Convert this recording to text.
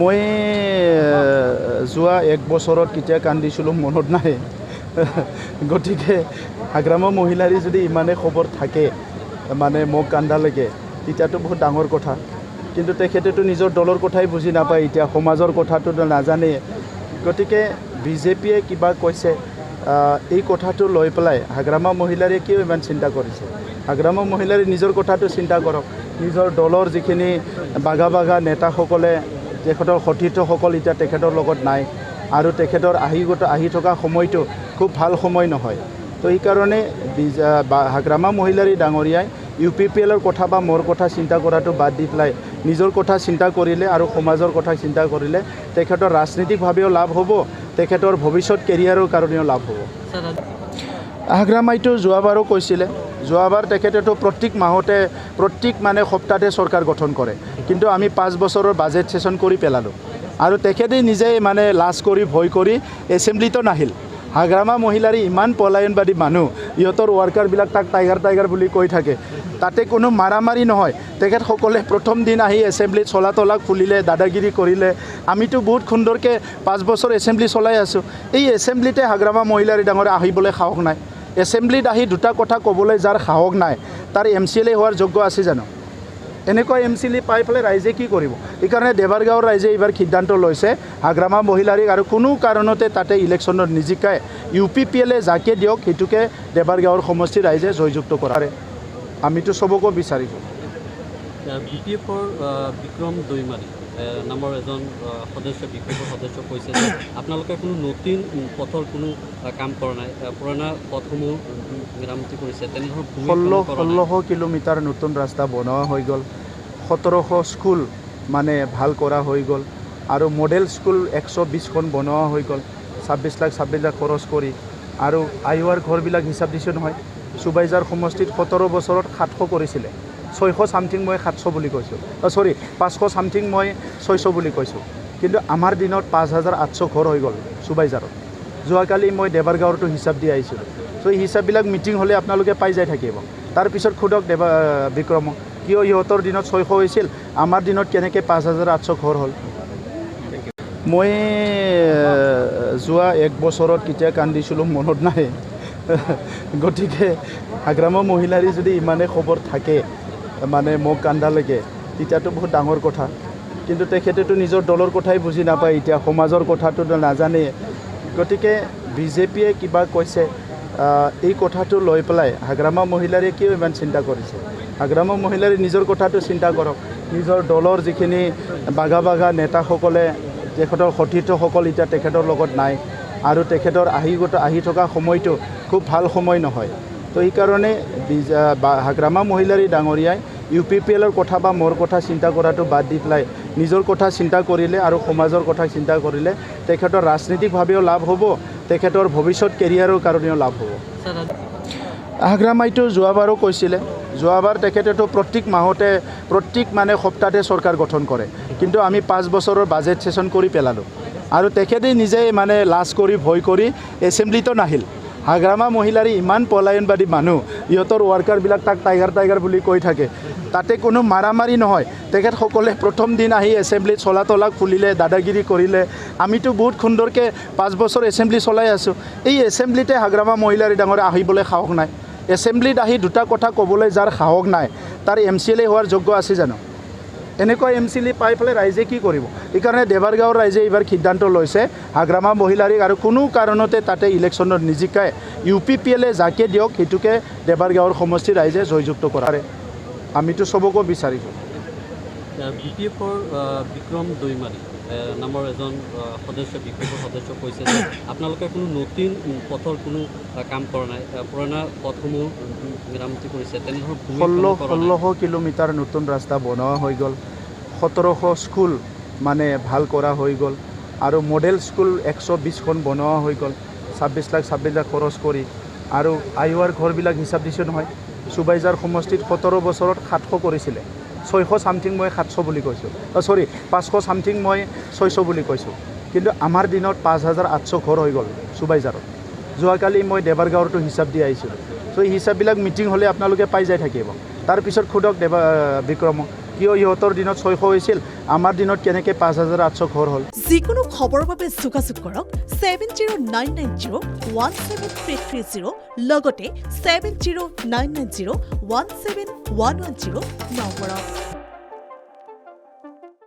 মই যোৱা এক বছৰত কেতিয়া কান্দিছিলোঁ মনত নাই গতিকে হাগ্ৰামৰ মহিলাৰী যদি ইমানে খবৰ থাকে মানে মোক কান্দালৈকে তেতিয়াতো বহুত ডাঙৰ কথা কিন্তু তেখেতেতো নিজৰ দলৰ কথাই বুজি নাপায় এতিয়া সমাজৰ কথাটো নাজানে গতিকে বিজেপিয়ে কিবা কৈছে এই কথাটো লৈ পেলাই হাগ্ৰামৰ মহিলাৰীয়ে কিয় ইমান চিন্তা কৰিছে হাগ্ৰামৰ মহিলাৰী নিজৰ কথাটো চিন্তা কৰক নিজৰ দলৰ যিখিনি বাগা বাগা নেতাসকলে তেখেতৰ সতীৰ্থসকল এতিয়া তেখেতৰ লগত নাই আৰু তেখেতৰ আহি থকা সময়টো খুব ভাল সময় নহয় তো এইকাৰণে হাগ্ৰামৰ মহিলাৰী ডাঙৰীয়াই UPPLৰ কথা বা মোৰ কথা চিন্তা কৰাটো বাদ দি পেলাই নিজৰ কথা চিন্তা কৰিলে আৰু সমাজৰ কথা চিন্তা কৰিলে তেখেতৰ ৰাজনৈতিকভাৱেও লাভ হ'ব তেখেতৰ ভৱিষ্যত কেৰিয়াৰৰ কাৰণেও লাভ হ'ব হাগ্ৰামাইটো যোৱাবাৰো কৈছিলে যোৱাবাৰ তেখেতেতো প্ৰত্যেক মাহতে প্ৰত্যেক মানে সপ্তাহতে চৰকাৰ গঠন কৰে কিন্তু আমি 5 বছৰৰ বাজেট সেশন কৰি পেলালোঁ আৰু তেখেতে নিজে মানে লাজ কৰি ভয় কৰি এছেম্বলিতো নাহিল হাগ্ৰামৰ মহিলাৰী ইমান পলায়নবাদী মানুহ ইহঁতৰ ৱাৰ্কাৰবিলাক তাক টাইগাৰ বুলি কৈ থাকে তাতে কোনো মাৰামাৰি নহয় তেখেতসকলে প্ৰথম দিন আহি এছেম্বলিত চলা তলা খুলিলে দাদাগিৰি কৰিলে আমিতো বহুত সুন্দৰকৈ 5 বছৰ এছেম্বলি চলাই আছোঁ এই এছেম্বলিতে হাগ্ৰামৰ মহিলাৰী ডাঙৰে আহিবলৈ সাহস নাই এছেম্বলিত আহি দুটা কথা ক'বলৈ যাৰ সাহস নাই তাৰ MCLA হোৱাৰ যোগ্য আছে জানো এনেকুৱা MCLA পাই পেলাই ৰাইজে কি কৰিব এইকাৰণে দেৱাৰগাঁৱৰ ৰাইজে এইবাৰ সিদ্ধান্ত লৈছে হাগ্ৰামৰ মহিলাৰীক আৰু কোনো কাৰণতে তাতে ইলেকশ্যনত নিজিকাই UPPLে যাকে দিয়ক সেইটোকে দেৱাৰগাঁৱৰ সমষ্টিৰ ৰাইজে জয়যুক্ত কৰাৰে আমিতো সবকো বিচাৰিছোঁ BPFৰ বিক্ৰম দৈমাৰী নামৰ এজন সদস্য BPFৰ সদস্য কৈছে যে আপোনালোকে কোনো নতুন পথৰ কোনো কাম কৰা নাই পুৰণা পথসমূহ মেৰামতি কৰিছে তেনেধৰণৰ 1600 কিলোমিটাৰ নতুন ৰাস্তা বনোৱা হৈ গ'ল 1700 স্কুল মানে ভাল কৰা হৈ গ'ল আৰু মডেল স্কুল 120খন বনোৱা হৈ গ'ল 26 লাখ খৰচ কৰি আৰু আইৱাৰ ঘৰবিলাক হিচাপ দিছোঁ নহয় সুবাইজাৰ সমষ্টিত 17 বছৰত 700 কৰিছিলে 600 সামথিং মই 700 বুলি কৈছোঁ 500 সামথিং মই 600 বুলি কৈছোঁ কিন্তু আমাৰ দিনত 5800 ঘৰ হৈ গ'ল সুবাইজাৰত যোৱাকালি মই দেৱাৰগাঁৱৰটো হিচাপ দি আহিছিলোঁ তো এই হিচাপবিলাক মিটিং হ'লে আপোনালোকে পাই যাই থাকিব তাৰপিছত সোধক বিক্ৰম কিয় ইহঁতৰ দিনত 600 হৈছিল আমাৰ দিনত কেনেকৈ 5800 ঘৰ হ'ল মই যোৱা এক বছৰত কেতিয়া কান্দিছিলোঁ মনত নাই গতিকে হাগ্ৰামৰ মহিলাৰী যদি ইমানে খবৰ থাকে মানে মোক কান্দালৈকে তেতিয়াতো বহুত ডাঙৰ কথা কিন্তু তেখেতেতো নিজৰ দলৰ কথাই বুজি নাপায় এতিয়া সমাজৰ কথাটো নাজানে গতিকে বিজেপিয়ে কিবা কৈছে এই কথাটো লৈ পেলাই হাগ্ৰামৰ মহিলাৰীয়ে কিয় ইমান চিন্তা কৰিছে হাগ্ৰামৰ মহিলাৰী নিজৰ কথাটো চিন্তা কৰক নিজৰ দলৰ যিখিনি বাগা বাগা নেতাসকলে তেখেতৰ সতীৰ্থসকল এতিয়া তেখেতৰ লগত নাই আৰু তেখেতৰ আহি থকা সময়টো খুব ভাল সময় নহয় তো এইকাৰণে হাগ্ৰামৰ মহিলাৰী ডাঙৰীয়াই UPPLৰ কথা বা মোৰ কথা চিন্তা কৰাটো বাদ দি পেলাই নিজৰ কথা চিন্তা কৰিলে আৰু সমাজৰ কথা চিন্তা কৰিলে তেখেতৰ ৰাজনৈতিকভাৱেও লাভ হ'ব তেখেতৰ ভৱিষ্যত কেৰিয়াৰৰ কাৰণেও লাভ হ'ব হাগ্ৰামাইটো যোৱাবাৰো কৈছিলে যোৱাবাৰ তেখেতেতো প্ৰত্যেক মাহতে প্ৰত্যেক মানে সপ্তাহতে চৰকাৰ গঠন কৰে কিন্তু আমি 5 বছৰৰ বাজেট সেশন কৰি পেলালোঁ আৰু তেখেতে নিজে মানে লাজ কৰি ভয় কৰি এছেম্বলিতো নাহিল হাগ্ৰামৰ মহিলাৰী ইমান পলায়নবাদী মানুহ ইহঁতৰ ৱাৰ্কাৰবিলাক তাক টাইগাৰ বুলি কৈ থাকে তাতে কোনো মাৰামাৰি নহয় তেখেতসকলে প্ৰথম দিন আহি এছেম্বলিত চলা তলা খুলিলে দাদাগিৰি কৰিলে আমিতো বহুত সুন্দৰকৈ 5 বছৰ এছেম্বলি চলাই আছোঁ এই এছেম্বলিতে হাগ্ৰামৰ মহিলাৰী ডাঙৰে আহিবলৈ সাহস নাই এছেম্বলিত আহি দুটা কথা ক'বলৈ যাৰ সাহস নাই তাৰ MCLA হোৱাৰ যোগ্য আছে জানো এনেকুৱা MCLA পাই পেলাই ৰাইজে কি কৰিব এইকাৰণে দেৱাৰগাঁৱৰ ৰাইজে এইবাৰ সিদ্ধান্ত লৈছে হাগ্ৰামৰ মহিলাৰীক আৰু কোনো কাৰণতে তাতে ইলেকশ্যনত নিজিকাই UPPLে যাকে দিয়ক সেইটোকে দেৱাৰগাঁৱৰ সমষ্টিৰ ৰাইজে জয়যুক্ত কৰাৰে আমিতো সবকো বিচাৰিছোঁ BPFৰ বিক্ৰম দৈমাৰী নামৰ এজন সদস্য BPFৰ সদস্য কৈছে যে আপোনালোকে কোনো নতুন পথৰ কোনো কাম কৰা নাই পুৰণা পথসমূহ মেৰামতি কৰিছে তেনেধৰণৰ 1600 কিলোমিটাৰ নতুন ৰাস্তা বনোৱা হৈ গ'ল 1700 স্কুল মানে ভাল কৰা হৈ গ'ল আৰু মডেল স্কুল 120খন বনোৱা হৈ গ'ল 26 লাখ খৰচ কৰি আৰু আইৱাৰ ঘৰবিলাক হিচাপ দিছোঁ নহয় সুবাইজাৰ সমষ্টিত 17 বছৰত 700 কৰিছিলে 600 সামথিং মই 700 বুলি কৈছোঁ 500 সামথিং মই 600 বুলি কৈছোঁ কিন্তু আমাৰ দিনত 5800 ঘৰ হৈ গ'ল সুবাইজাৰত যোৱাকালি মই দেৱাৰগাঁৱৰটো হিচাপ দি আহিছিলোঁ তো এই হিচাপবিলাক মিটিং হ'লে আপোনালোকে পাই যাই থাকিব তাৰপিছত সোধক বিক্ৰম কিয় ইহঁতৰ দিনত 600 হৈছিল আমাৰ দিনত কেনেকৈ 5800 ঘৰ হ'ল। যিকোনো খবৰৰ বাবে যোগাযোগ কৰক 7099017330 লগতে 7099017110 নম্বৰত।